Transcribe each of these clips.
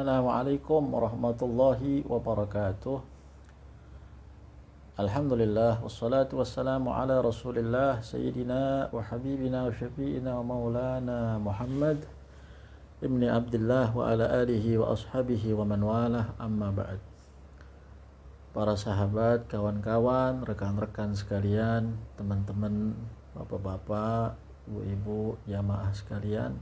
Assalamualaikum warahmatullahi wabarakatuh. Alhamdulillah wassalatu wassalamu ala Rasulillah sayyidina wa habibina wa syafi'ina wa maulana Muhammad ibni Abdullah wa ala alihi wa ashabihi wa man walah, amma ba'd. Para sahabat, kawan-kawan, rekan-rekan sekalian, teman-teman, bapak-bapak, ibu-ibu, jamaah sekalian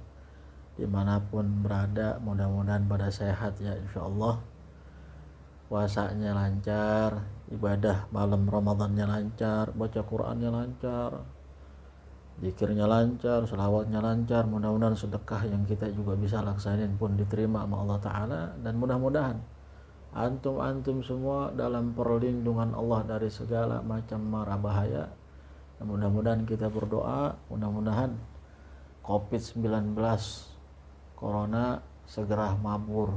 dimanapun berada, mudah-mudahan pada sehat ya insyaallah. Puasanya lancar, ibadah malam Ramadannya lancar, baca Qur'annya lancar, zikirnya lancar, selawatnya lancar. Mudah-mudahan sedekah yang kita juga bisa laksanain pun diterima sama Allah Ta'ala. Dan mudah-mudahan antum semua dalam perlindungan Allah dari segala macam mara bahaya. Dan mudah-mudahan kita berdoa, mudah-mudahan COVID-19 Corona segera mabur.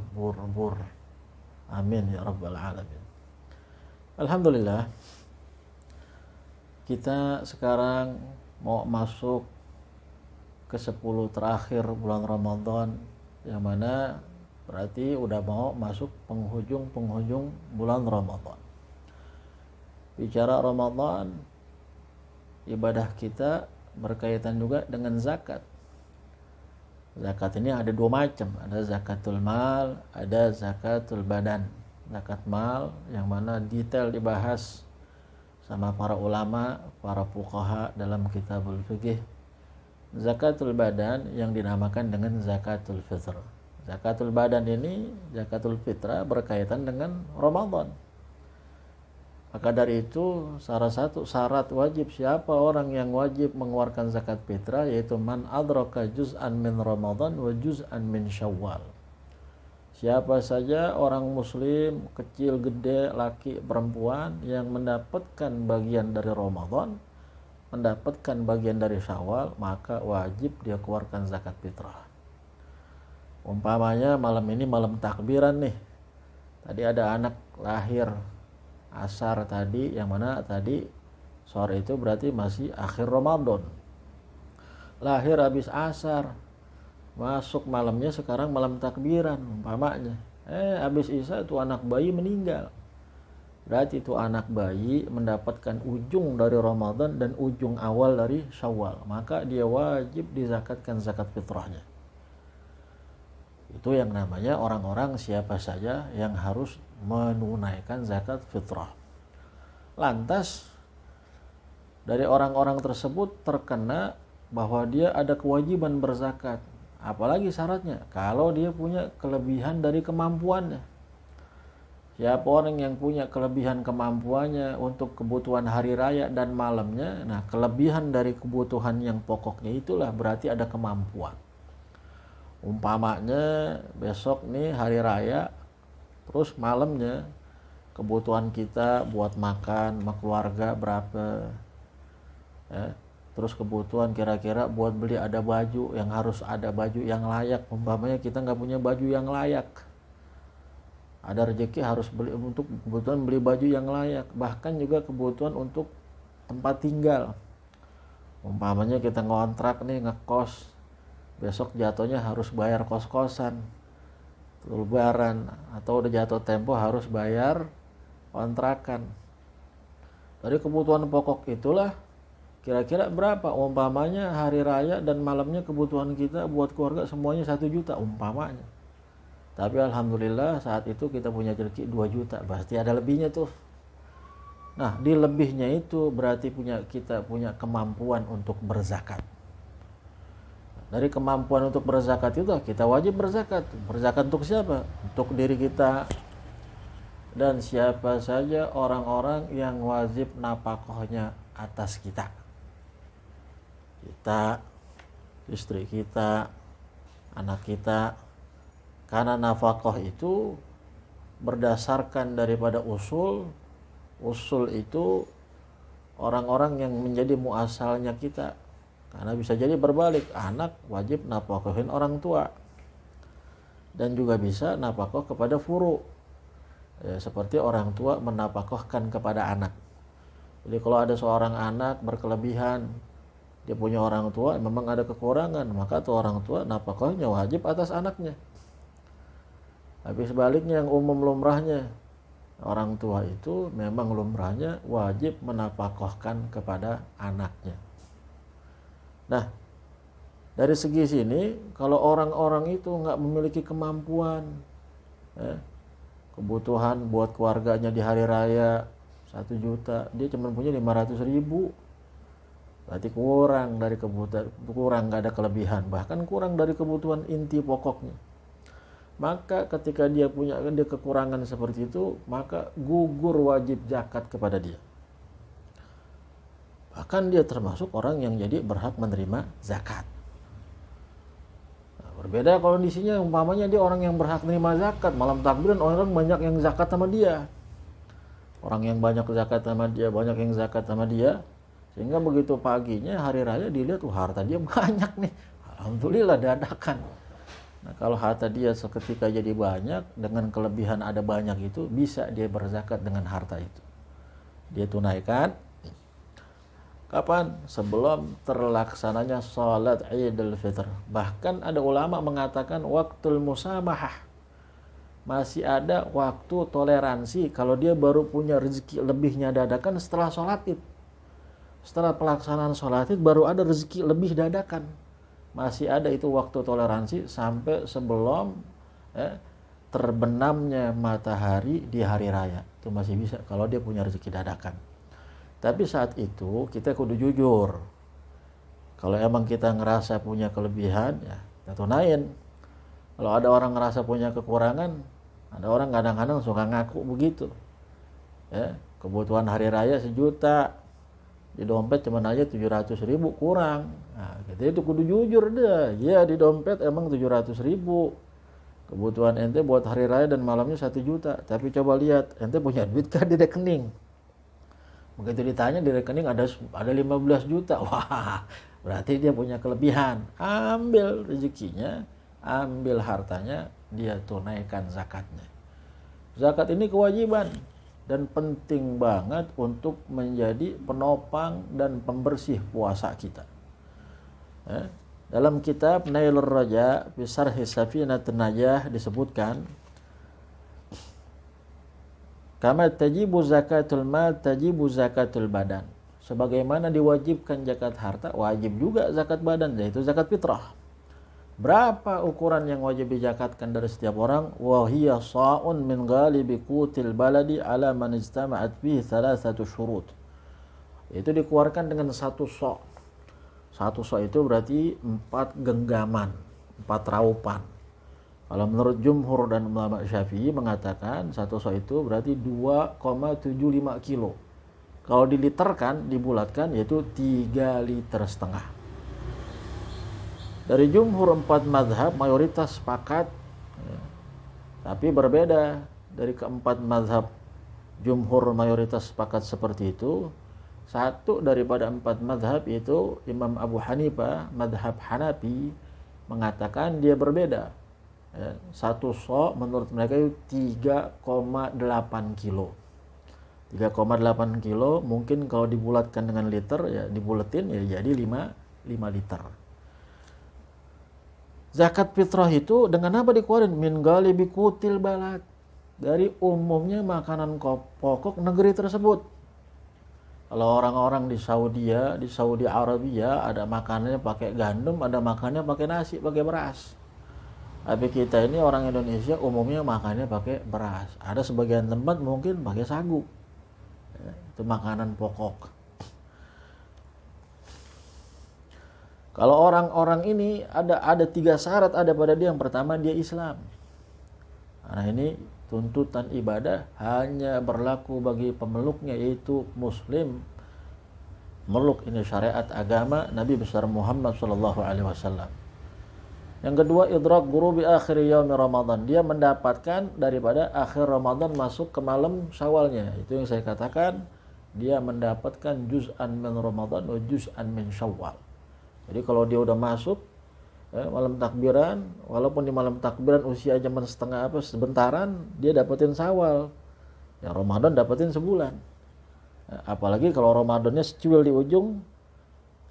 Amin ya rabbal alamin. Alhamdulillah, kita sekarang mau masuk ke 10 terakhir bulan Ramadan, yang mana berarti udah mau masuk penghujung bulan Ramadan. Bicara Ramadan, ibadah kita berkaitan juga dengan zakat. Zakat ini ada dua macam, ada zakatul mal, ada zakatul badan. Zakat mal yang mana detail dibahas sama para ulama, para fuqaha dalam kitabul fiqh. Zakatul badan yang dinamakan dengan zakatul fitr. Zakatul badan ini, zakatul fitrah, berkaitan dengan Ramadan. Maka dari itu salah satu syarat wajib siapa orang yang wajib mengeluarkan zakat fitrah, yaitu man adraka juz'an min Ramadan wa juz'an min Syawal. Siapa saja orang muslim, kecil gede, laki perempuan, yang mendapatkan bagian dari Ramadan, mendapatkan bagian dari Syawal, maka wajib dia keluarkan zakat fitrah. Umpamanya malam ini malam takbiran nih, tadi ada anak lahir asar tadi, yang mana tadi sore itu berarti masih akhir Ramadan. Lahir habis asar, masuk malamnya sekarang malam takbiran umpamanya. Habis isya itu anak bayi meninggal. Berarti itu anak bayi mendapatkan ujung dari Ramadan dan ujung awal dari Syawal. Maka dia wajib dizakatkan zakat fitrahnya. Itu yang namanya orang-orang siapa saja yang harus menunaikan zakat fitrah. Lantas dari orang-orang tersebut terkena bahwa dia ada kewajiban berzakat. Apalagi syaratnya kalau dia punya kelebihan dari kemampuannya. Siapa orang yang punya kelebihan kemampuannya untuk kebutuhan hari raya dan malamnya, nah kelebihan dari kebutuhan yang pokoknya itulah berarti ada kemampuan. Umpamanya besok nih hari raya, terus malamnya kebutuhan kita buat makan sama keluarga berapa ya. Terus kebutuhan kira-kira buat beli ada baju, yang harus ada baju yang layak. Umpamanya kita nggak punya baju yang layak, ada rezeki harus beli untuk kebutuhan beli baju yang layak. Bahkan juga kebutuhan untuk tempat tinggal. Umpamanya kita ngontrak nih, ngekos, besok jatuhnya harus bayar kos-kosan lebaran, atau udah jatuh tempo harus bayar kontrakan. Dari kebutuhan pokok itulah kira-kira berapa umpamanya hari raya dan malamnya kebutuhan kita buat keluarga semuanya 1 juta umpamanya. Tapi alhamdulillah saat itu kita punya rezeki 2 juta, pasti ada lebihnya tuh. Nah di lebihnya itu berarti kita punya kemampuan untuk berzakat. Dari kemampuan untuk berzakat itu kita wajib berzakat. Berzakat untuk siapa? Untuk diri kita dan siapa saja orang-orang yang wajib nafkahnya atas kita. Kita, istri kita, anak kita. Karena nafkah itu berdasarkan daripada usul. Usul itu orang-orang yang menjadi muasalnya kita. Karena bisa jadi berbalik, anak wajib nafkahin orang tua. Dan juga bisa nafkah kepada furu. Ya, seperti orang tua menafkahkan kepada anak. Jadi kalau ada seorang anak berkelebihan, dia punya orang tua, memang ada kekurangan, maka tuh orang tua nafkahnya wajib atas anaknya. Tapi sebaliknya yang umum lumrahnya, orang tua itu memang lumrahnya wajib menafkahkan kepada anaknya. Nah, dari segi sini, kalau orang-orang itu nggak memiliki kemampuan, kebutuhan buat keluarganya di hari raya 1 juta, dia cuma punya 500.000, berarti kurang dari kebutuhan, kurang, nggak ada kelebihan, bahkan kurang dari kebutuhan inti pokoknya. Maka ketika dia punya kekurangan seperti itu, maka gugur wajib zakat kepada dia. Bahkan dia termasuk orang yang jadi berhak menerima zakat. Nah, berbeda kondisinya, umpamanya dia orang yang berhak menerima zakat, malam takbiran orang banyak yang zakat sama dia. Orang yang banyak zakat sama dia, banyak yang zakat sama dia, sehingga begitu paginya hari raya dilihat, harta dia banyak nih. Alhamdulillah dadakan. Nah, kalau harta dia seketika jadi banyak, dengan kelebihan ada banyak itu, bisa dia berzakat dengan harta itu. Dia tunaikan. Kapan? Sebelum terlaksananya salat Idul Fitr. Bahkan ada ulama mengatakan waktul musamahah. Masih ada waktu toleransi kalau dia baru punya rezeki lebihnya dadakan setelah salat Id. Setelah pelaksanaan salat Id baru ada rezeki lebih dadakan. Masih ada itu waktu toleransi sampai sebelum terbenamnya matahari di hari raya. Itu masih bisa kalau dia punya rezeki dadakan. Tapi saat itu kita kudu jujur. Kalau emang kita ngerasa punya kelebihan, ya kita tunain. Kalau ada orang ngerasa punya kekurangan, ada orang kadang-kadang suka ngaku begitu. Ya, kebutuhan hari raya 1 juta, di dompet cuma aja 700.000 kurang. Nah, kita itu kudu jujur deh. Ya, di dompet emang 700.000. Kebutuhan ente buat hari raya dan malamnya 1 juta. Tapi coba lihat, ente punya duit kan di rekening? Begitu ditanya di rekening ada 15 juta. Wah, berarti dia punya kelebihan. Ambil rezekinya, ambil hartanya, dia tunaikan zakatnya. Zakat ini kewajiban dan penting banget untuk menjadi penopang dan pembersih puasa kita. Dalam kitab Nailur Raja fi Syarhi Safinatun Najah disebutkan, kama tajibu zakatul mal tajibu zakatul badan. Sebagaimana diwajibkan zakat harta, wajib juga zakat badan, yaitu zakat fitrah. Berapa ukuran yang wajib dizakatkan dari setiap orang? Wa hiya sa'un min ghalibi qutil baladi ala man ijtama'at fihi thalathatu syurut. Itu dikeluarkan dengan 1 sa'. 1 sa' itu berarti 4 genggaman, 4 raupan. Kalau menurut jumhur dan ulama Syafi'i mengatakan 1 sa' itu berarti 2,75 kilo. Kalau diliterkan, dibulatkan, yaitu 3,5 liter. Dari jumhur 4 mazhab mayoritas sepakat, tapi berbeda. Dari keempat mazhab jumhur mayoritas sepakat seperti itu. Satu daripada 4 mazhab yaitu Imam Abu Hanifah, mazhab Hanafi, mengatakan dia berbeda. 1 sa' menurut mereka itu 3,8 kilo. 3,8 kilo mungkin kalau dibulatkan dengan liter, ya dibuletin ya jadi 5 liter. Zakat fitrah itu dengan apa dikeluarin? Min ghalibi qutil balad. Dari umumnya makanan pokok negeri tersebut. Kalau orang-orang di Saudi Arabia ada makanannya pakai gandum, ada makannya pakai nasi, pakai beras. Tapi kita ini orang Indonesia umumnya makannya pakai beras. Ada sebagian tempat mungkin pakai sagu. Itu makanan pokok. Kalau orang-orang ini ada 3 syarat ada pada dia. Yang pertama, dia Islam. Nah, ini tuntutan ibadah hanya berlaku bagi pemeluknya, yaitu muslim. Meluk ini syariat agama Nabi besar Muhammad SAW. Yang kedua, idrak ghurubi akhir yaumi Ramadan. Dia mendapatkan daripada akhir Ramadan masuk ke malam Syawalnya. Itu yang saya katakan, dia mendapatkan juz'an min Ramadan wa juz'an min Syawal. Jadi kalau dia udah masuk malam takbiran, walaupun di malam takbiran usia jam setengah sebentaran, dia dapetin Syawal. Ya Ramadan dapetin sebulan. Apalagi kalau Ramadannya secuil di ujung,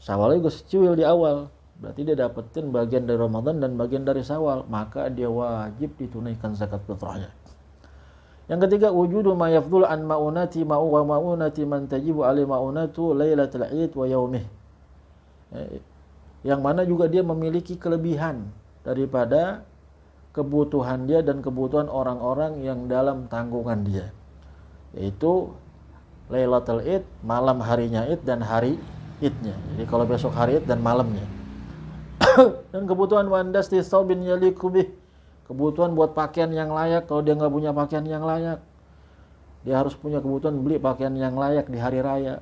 Syawalnya juga secuil di awal. berarti dia dapetin bagian dari Ramadan dan bagian dari Syawal, maka dia wajib ditunaikan zakat fitrahnya. Yang ketiga, wujudu ma yafdhulu an maunati wa maunati man tajibu alai maunatu lailatul id wa yaumih. Yang mana juga dia memiliki kelebihan daripada kebutuhan dia dan kebutuhan orang-orang yang dalam tanggungan dia, yaitu Lailatul Id, malam harinya Id dan hari Idnya. Jadi kalau besok hari Id dan malamnya. Dan kebutuhan wandas di saubin yalikubih, kebutuhan buat pakaian yang layak. Kalau dia nggak punya pakaian yang layak, dia harus punya kebutuhan beli pakaian yang layak di hari raya.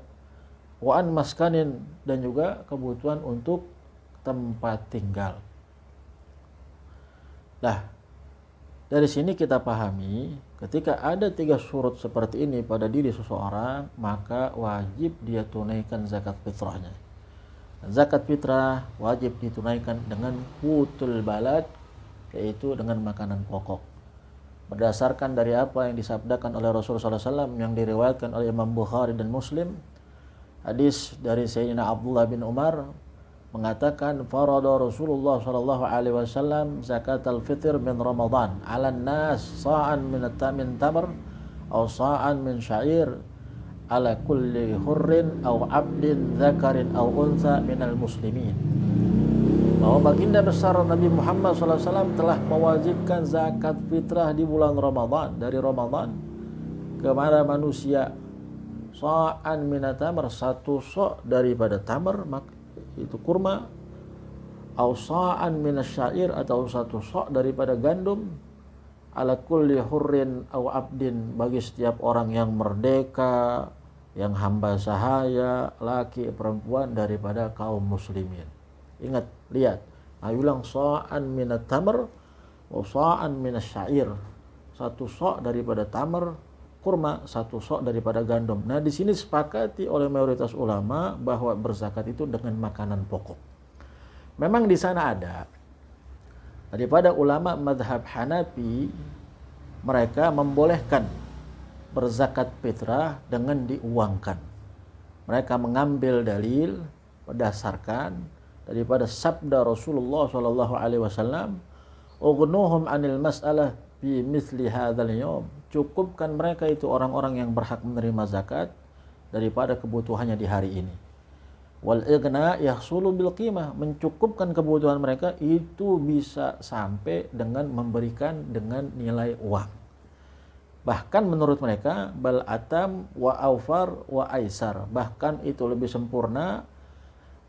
Waan maskanin, dan juga kebutuhan untuk tempat tinggal. Nah, dari sini kita pahami ketika ada 3 surut seperti ini pada diri seseorang, maka wajib dia tunaikan zakat fitrahnya. Zakat fitrah wajib ditunaikan dengan qutul balad, yaitu dengan makanan pokok. Berdasarkan dari apa yang disabdakan oleh Rasulullah SAW yang diriwayatkan oleh Imam Bukhari dan Muslim, hadis dari Sayyidina Abdullah bin Umar mengatakan, farada Rasulullah sallallahu alaihi wasallam zakatal fitr min Ramadan 'alan nas sa'an min tamr aw sa'an min sya'ir ala kulli hurrin aw 'abdin dzakarin aw untha minal muslimin. Bahwa baginda besar Nabi Muhammad sallallahu alaihi wasallam telah mewajibkan zakat fitrah di bulan Ramadan, dari Ramadan kepada manusia, sa'an min tamr, 1 sa' daripada tamr, itu kurma, au sa'an minasyair, atau 1 sa' daripada gandum, ala kulli hurrin au abdin, bagi setiap orang yang merdeka, yang hamba sahaya, laki perempuan daripada kaum muslimin. Ingat, lihat, ayulang sa'an minat tamr wa sa'an minasyair, 1 sa' daripada tamr kurma, 1 sa' daripada gandum. Nah, di sini sepakati oleh mayoritas ulama bahwa berzakat itu dengan makanan pokok. Memang di sana ada daripada ulama mazhab Hanafi, mereka membolehkan berzakat fitrah dengan diuangkan. Mereka mengambil dalil berdasarkan daripada sabda Rasulullah sallallahu alaihi wasallam, "Ughnuhum 'anil mas'alah fi mithli hadzal yawm." Cukupkan mereka itu orang-orang yang berhak menerima zakat daripada kebutuhannya di hari ini. Wal ighna yahsulu bil qimah, mencukupkan kebutuhan mereka itu bisa sampai dengan memberikan dengan nilai uang. Bahkan menurut mereka bal atam wa aufar wa aisar, bahkan itu lebih sempurna,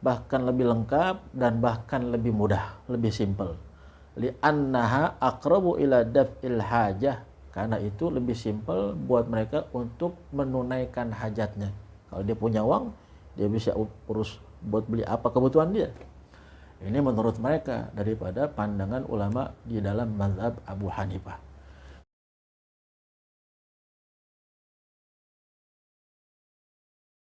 bahkan lebih lengkap, dan bahkan lebih mudah, lebih simpel. Li'annaha aqrabu ila daf'il hajah, karena itu lebih simpel buat mereka untuk menunaikan hajatnya. Kalau dia punya uang, dia bisa urus buat beli apa kebutuhan dia. Ini menurut mereka daripada pandangan ulama di dalam mazhab Abu Hanifah.